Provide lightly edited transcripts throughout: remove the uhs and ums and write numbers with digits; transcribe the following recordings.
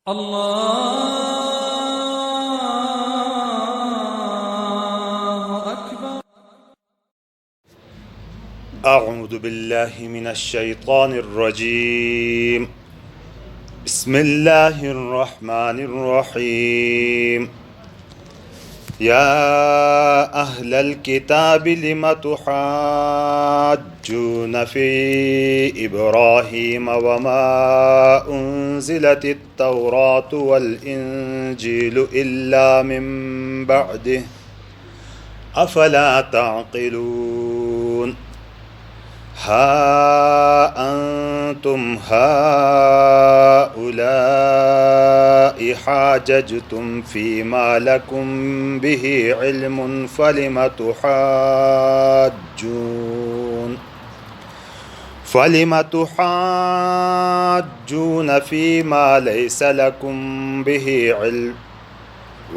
अल्लाहु अकबर। अऊज़ु बिल्लाहि मिनश्शैतानिर रजीम। बिस्मिल्लाहिर रहमानिर रहीम। या अहलल किताबि लिम तुहाज्जून फी इब्राहीम वमा उन्ज़िलतित तौरातु वल इंजीलु इल्ला मिन बअदिह अफला ताक़िलून। हा अंतुम हाउलाइ हाजजतुम फीमा लकुम बिही इल्मुन फलिम तुहाज्जून फीमा लैसा लकुम बिही इल्म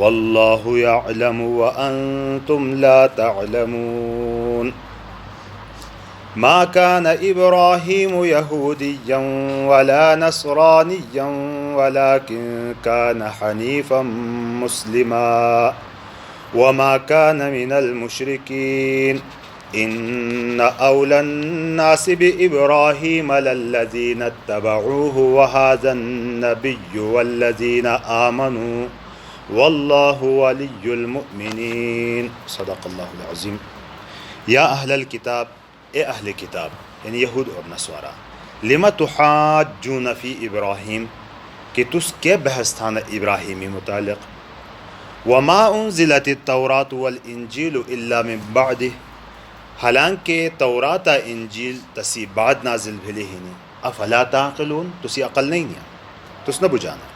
वल्लाहु यअलमु व अंतुम ला तअलमून। मा कान इब्राहीमु यहूदिय्यन वला नसरानिय्यन वलाकिन कान हनीफन मुस्लिमा वमा कान मिनल मुशरिकीन। इन्न औलन नासि बिइब्राहीम लल्लज़ीना इत्तबऊहु व हाज़न नबिय्यु वल्लज़ीना आमनू वल्लाहु वलियुल मुमिनीन। सदक़ल्लाहुल अज़ीम। या अहलल किताब, ए अहले किताब यानी यहूद और नसवारा, लिमा तुहाज्जून फ़ी इब्राहीम कि तुस के बहस था न इब्राहीमी मुतालिक। वमा उन्ज़िलतित तौरात वल इंजीलु इल्ला मिन बअदिह, हालांकि तौरात इंजील तसी बाद नाजिल भेले ही नहीं। अफला ताक़िलून, तुसी अक़ल नहीं निया, तुस न बुझाना।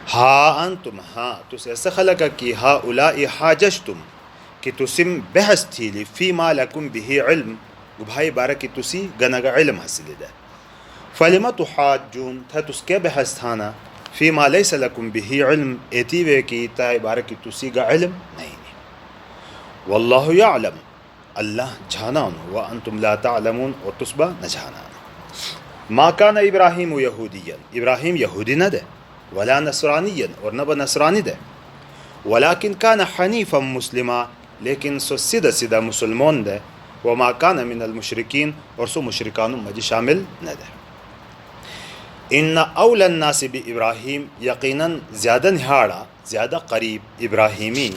हा अंतुम, हाँ तुस ऐसा खलका कि हा उलाई हाजजतुम कि तुसिम बहस थी ली फ़ी मा लकुम बिही इल्म, भाई बारा की तुसी गनगा इल्म हासिल दे। फलिमा तुहाज्जून था तुसके बहस थाना फ़ी मा लैसा लकुम बिही इल्म, एती वे की ताई बारा की तुसी गा इल्म नहीं। वल्लाहु यअलम, अल्लाह जाना व अंतुम ला तअलमून, और तुसबा न जाना। मा कान इब्राहीम यहूदियन, इब्राहीम यहूदी न दे, वला नसरानियन, और न ब नसरानी दे, वलाकिन कान हनीफन मुस्लिमा, लेकिन सो सीधा सीधा मुसलमान दे, वमा कान मिनल मुशरिकीन, और सो मुशरिकान मजी शामिल न दे। इन्ना औलन नासि बि इब्राहीम, यकीनन ज़्यादा निहाड़ा ज़्यादा करीब इब्राहीमी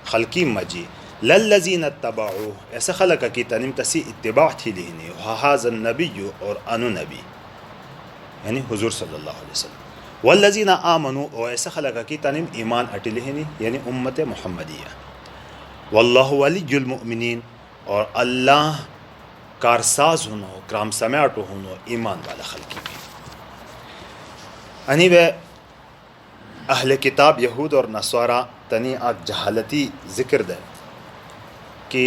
खल्की मजी लल्लज़ीना इत्तबऊह, ऐसा खलका की तनिम तसी इत्तिबा थी लिहनी, हाज़न नबिय्यु, और अनु नबी यानी हुज़ूर सल्लल्लाहु अलैहि वसल्लम, वल्लज़ीना आमनू, और ऐसा खलका की तनिम ईमान अटिलहनी यानी उम्मत मुहम्मदिया, वल्लाहु वलियुल मुमिनीन, और अल्लाह कारसाज होनो क्राम समाटो होनो ईमान वाला खल्की भी। अनी वे अहले किताब यहूद और नस्वारा तनी आग जहालती ज़िक्र दे कि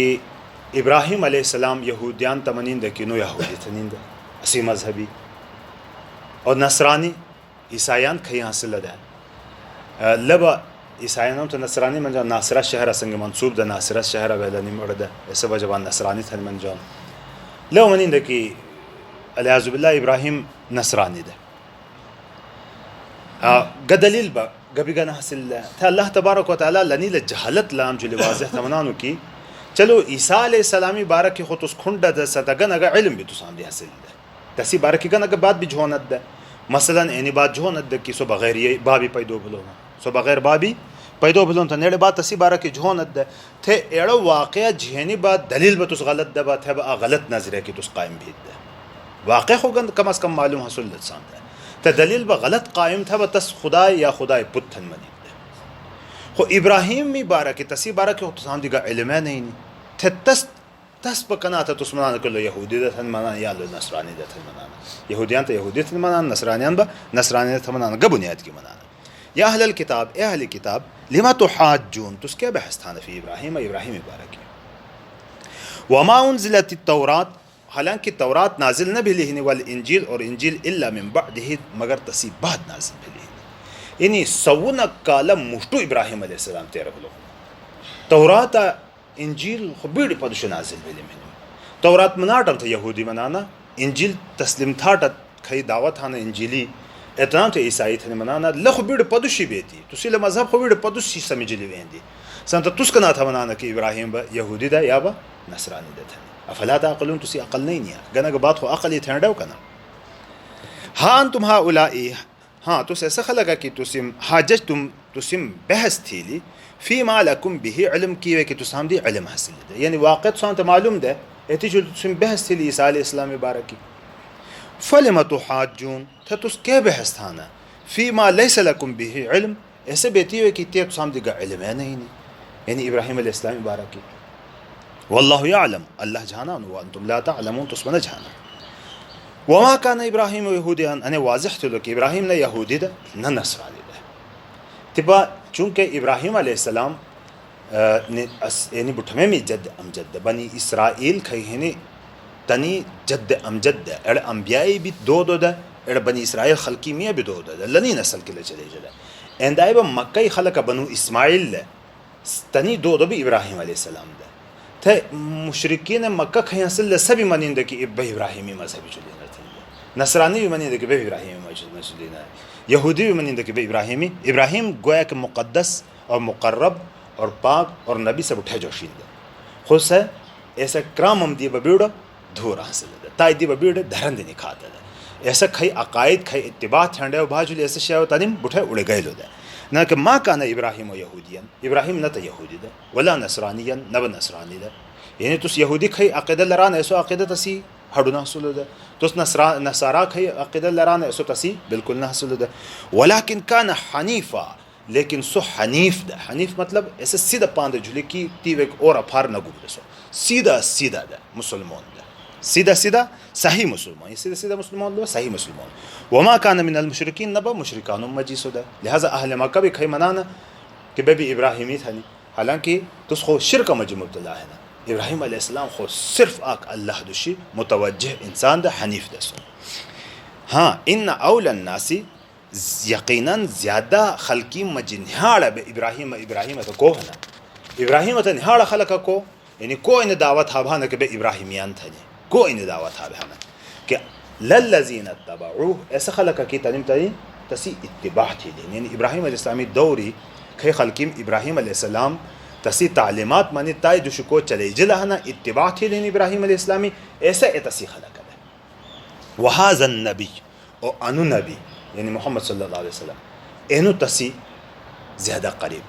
इब्राहीम अलैहिस्सलाम यहूदियान तमनींद किनो यहूदी तनींद असी मजहबी, और नसरानी ईसायान खई हासिल दे लब ईसायान तो नसरानी मन जो नासरा शहर संग मंसूब द नासरा शहर वेलनी मर्द ऐसे वजबान नसरानी थन मन जो लो मनींद कि अलियाज़ुबिल्लाह इब्राहीम नसरानी दे गदलील बा गबी गना हासिल था अल्लाह तबारक व तआला लनी ल जहालत लाम जो वाज़ह तमनानु की। चलो ईसा अलैहिस्सलामी बारक की खुद उस खुंड द सतगन अगर इल्म भी तो सामने हासिल दे, तसी बारक की गन अगर बात भी जोनत दे, मसलन एनी बात जोनत दे कि सो बगैर ये बाबी पैदो भलो सो बगैर बाबी पैदो भलो तो नेड़े बात तसी बारक की जोनत दे थे एड़ो वाक़या झेनी बात दलील बतुस गलत दे बात है गलत नजरे की तुस कायम भी दे वाक़या हो गन कम अज़ कम मालूम हसूल लसान दे ते दलील ब गलत कायम था तस खुदा या खुदा पुत्थन मनी दे। खो इब्राहीम मी बारक की तसी बारक की तो सामने का इल्म नहीं थे तस तस पकना था तुस मना कर लो यहूदी दथन मना या लो नसरानी दथन मना, यहूदियान तो यहूदी थन मना, नसरानियान बा नसरानी थन मना ग बुनियाद की मना। या अहलल किताब, ए अहले किताब, लिमा तुहाज्जून तुस क्या बहस था फी इब्राहीम, इब्राहीम बारक की। वमा उन्ज़िलतित तौरात, हालांकि तौरात नाजिल न भी लिहनी, वल इंजील, और इंजील इल्ला मिन बअदिही, मगर तसी बाद नाजिल भी लिहनी, यानी सवुन कालम मुष्टु इब्राहीम अलैहिस्सलाम तेरा भलो तौरात इंजील खुबीड़ पदुश नाजिल भी लिहनी। तौरात मनाटम था यहूदी मनाना, इंजील तस्लिम था खई दावत हाना इंजीली इतना तो ईसाई थे मनाना लख बिड़ पदुशी बेती तुसी ल मजहब खो बिड़ पदुशी समझ ली वेंदी संत तुस्क ना था मनाना कि इब्राहिम ब यहूदी दा या ब नसरानी दा था अफला ताक़लून तुसी अकल नहीं निया गना के बात हो अकल ही थेंडो कना हां तुम हा उलाई हां तुस ऐसा खलका कि तुसिम हाजज तुसिम बहस थीली फी मा लकुम बिही इल्म की वे कि तुसाम दी इल्म हासिल दे यानी वाक़त संत मालूम दे एती जो तुसिम बहस थीली ईसा अलैहि इस्लाम मुबारक की फलिमा तुहाजून था तुस के बहस थाना फी मा लैस लकुम बिही इल्म ऐसे बेती हुए कि ते तुसाम दी गा इल्म है नहीं यानी इब्राहिम अलैहि इस्लाम मुबारक की वल्लाहु यअलम अल्लाह जाना व अंतुम ला तअलमून तुस न जाना वमा कान इब्राहिम यहूदियन अने वाज़िह तो कि इब्राहिम ने यहूदी दा न नसरानी दा तिबा चूंकि इब्राहिम अलैहिस्सलाम ने यानी बुठमे में जद अमजद बनी इसराइल खैहने तनी जद अमजद एड़ अंबियाई भी दो दा एड़ बनी इसराइल खलकी मियाँ भी दो दा लनी नस्ल के लिए चले जला एंदाई ब मक्कई खलक बनु इस्माइल तनी दो भी इब्राहिम अलैहिस्सलाम दा थे मुशरिकीन मक्का खै असल सभी मनिंद कि इब्राहिमी मजहबी चुली नसरानी भी मनिंद कि इब्राहिमी मजहबी यहूदी भी मनिंद कि इब्राहिम गोया के मुक़द्दस और मुक़र्रब और पाक और नबी सब उठे जोशींद खुद से ऐसा क्राम दी बबीड़ धूर हासिल ताई दी बबीड़ धरन दिन खाता ऐसा खई अकायद खई इत्तिबा ठंडे भाजुल ऐसे शय तनिम बुठे उड़े गए लो ना कि माँ काना इब्राहिम व यहूदियन इब्राहिम न तो यहूदी दा वला नसरानियन न ब नसरानी दा यानी तुस यहूदी खई अक़ीदा लरान ऐसो अक़ीदा तसी हडुना हसूल दा तुस नसारा खई अक़ीदा लरान ऐसो तसी बिल्कुल न हसूल दा वलाकिन काना हनीफा लेकिन सो हनीफ दा हनीफ मतलब ऐसे सीधा पांद झुली की तीवे और अफार न गुब सो सीधा सीधा दा मुसलमान दा सीधा सीधा सही मुसलमान सीधा सीधा मुसलमान लो सही मुसलमान वमा कान मिनल मुशरिकीन नबा मुशरिकान मजीसुदा लिहाजा अहले मक्का भी खै मनाना कि बेबी इब्राहिमी थानी हालांकि तुस खो शिरक मज मुब्तला है ना इब्राहिम अलैहिस्सलाम खो सिर्फ आक अल्लाह दुशी मुतवज्जह इंसान दा हनीफ दसो हाँ इन औलन नासी यकीनन ज़्यादा खलकी मजनिहाड़ बे इब्राहिम तो को है ना इब्राहिम तो निहाड़ खलक को यानी को इन दावत हाभान के बे इब्राहिमियान था को इन दावत हाभान कि लल्लज़ीन तबऊ ऐसा खलक की तनिम तनी तसी इत्तिबा थी यानी इब्राहिम अलैहिस्सलामी दौरी खे खलकीम इब्राहिम अलैहिस्सलाम तसी तालीमात मानी ताई दुशको चले जिलाना इत्तिबा थी लेनी इब्राहिम अलैहिस्सलामी ऐसा तसी खलक है वहाज़न नबी और अनु नबी यानी मोहम्मद सल्लल्लाहु अलैहि वसल्लम एनु तसी ज़्यादा करीब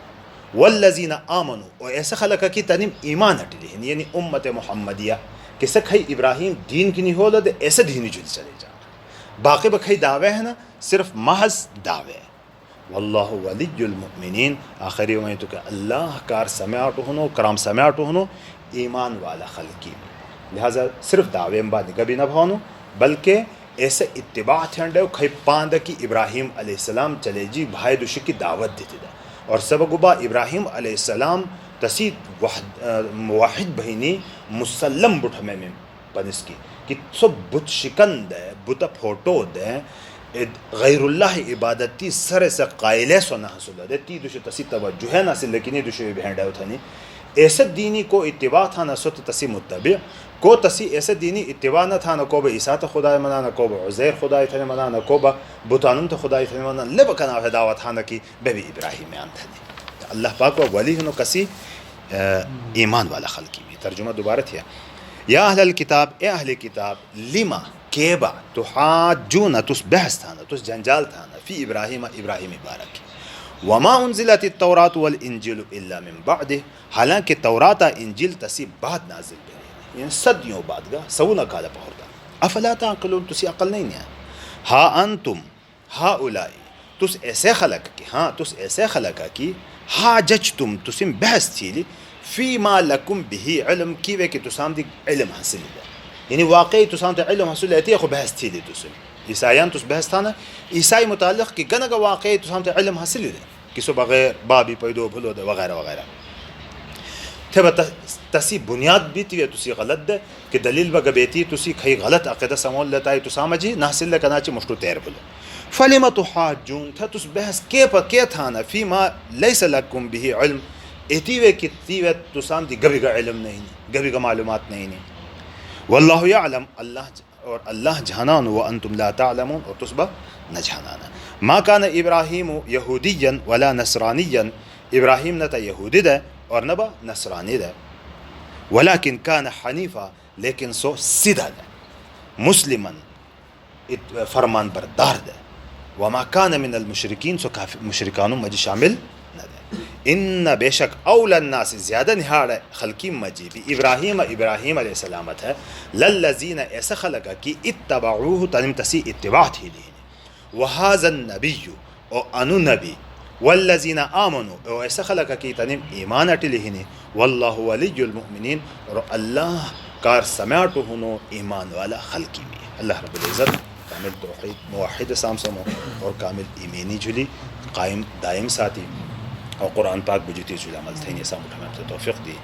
वल्लज़ीना आमनु और ऐसा खलक की तनिम ईमान हटली यानी उम्मत मुहम्मदिया कि सखई इब्राहिम दीन की नहीं हो दे ऐसे दीनी जुल चले जा बाकी बखई दावे है ना सिर्फ महज दावे वल्लाहु वलियुल मुमिनीन आखिरी में तो कि अल्लाह कार समाअत होनो कराम समाअत होनो ईमान वाला खलकी लिहाजा सिर्फ दावे में बाद कभी न भावनो बल्कि ऐसे इत्तिबा ठंडे खै पांद की इब्राहिम अलैहिस्सलाम चले जी भाई दुशी की दावत देते दा और सब गुबा इब्राहिम अलैहिस्सलाम तसी मुवाहिद बहिनी मुसल्लम बुठ में पनिस की कि सब बुत शिकंद बुत फोटो दे गैरुल्लाह इबादती सर से कायले सोना हसूल दे ती दुश तसी तवज्जो है ना से लेकिन दुश भेंडा उठानी ऐसे दीनी को इत्तिबा था न सो तसी मुत्तबि को तसी ऐसे दीनी इत्तिबा न था न को बे ईसा तो खुदा मना न को बे उज़ैर खुदा थे मना न को बे बुतानुम तो खुदा थे मना लब कना दावा था न की बेबी इब्राहिम में थे अल्लाह पाक व वली न कसी ईमान वाला खलकी भी तर्जुमा दोबारा थी या अहल किताब ए अहले किताब लिमा केबा तुहाजून तुस बहस था न तुस जंजाल था न फी इब्राहिम इब्राहिम मुबारक वमा उन्जिलत तौरात वल इंजिल इल्ला मिन बादे हालांकि तौरात इंजिल तसी बाद नाजिल हुई यानी सदियों बाद गा सऊना काला पहुरदा अफला ताक़िलून तुसी अकल नहीं है हा अंतुम हाउलाई तुस ऐसे खलक की हाँ तुस ऐसे खलक की हाजज तुम तुसिम बहस थी फी मा लकुम बिही इल्म की वे कि तुसाम दी इल्म हासिल है यानी वाकई तुसाम दी इल्म हासिल है खो बहस थी तुसिम ईसायान तुस बहस था ना ईसाई मुताल्लिक़ कि गन का वाकई तुसाम दी इल्म हासिल है किसो बगैर बाबी पैदो भलो दे वगैरह वगैरह थे तसी बुनियाद भी थी तुसी गलत दे कि दलील बगबेती तुसी खई गलत अक़ीदा समोल लेता है तुसाम जी नासिल कनाची मुश्तु तैर बोलो फलिमा तुहाजून था तुस बहस के था ना फी मा लैस लकुम बिही इल्म एतीवे कि तीवे तुसाम दी गभी का इल्म नहीं गभी का मालूमात नहीं वल्लाहु यअलम अल्लाह और अल्लाह जानान व अंतुम ला तालमून और तुस न जाना। मा कान इब्राहीम यहूदियन वला नसरानियन, इब्राहीम न त यहूदी दे और न बा नसरानी दे, वलाकिन कान हनीफ़ा, लेकिन सो सीधा दे, मुस्लिमन फरमान बरदार दे, वमा कान मिनल मुशरिकीन, सो मुशरिकानों मजी शामिल न दे। इन बेशक औलन्नास, ज़्यादा निहाड़ खल्की मजी भी इब्राहीम अलैहिस्सलामत है, लल्लज़ीन ऐसा खलका कि इत्तबऊहु तनिम तसी इत्तिबा थी ली, वहाज़न नबिय्यु और अनु नबी, वल्लज़ीन आमनु और ऐसा खलका कि तनिम ईमान अटिलिहिनी, वल्लाहु वलियुल मुमिनीन, और अल्लाह कार समाटु हुनो ईमान वाला खल्की में। अल्लाह रब्बुल इज़्ज़त कामिल तौहीद मुवहिद सामसमो और कामिल ईमानी जुली कायम दायम साथी और कुरान पाक बुजुती जुल अमल थे, ऐसा मुठा में तौफीक दी।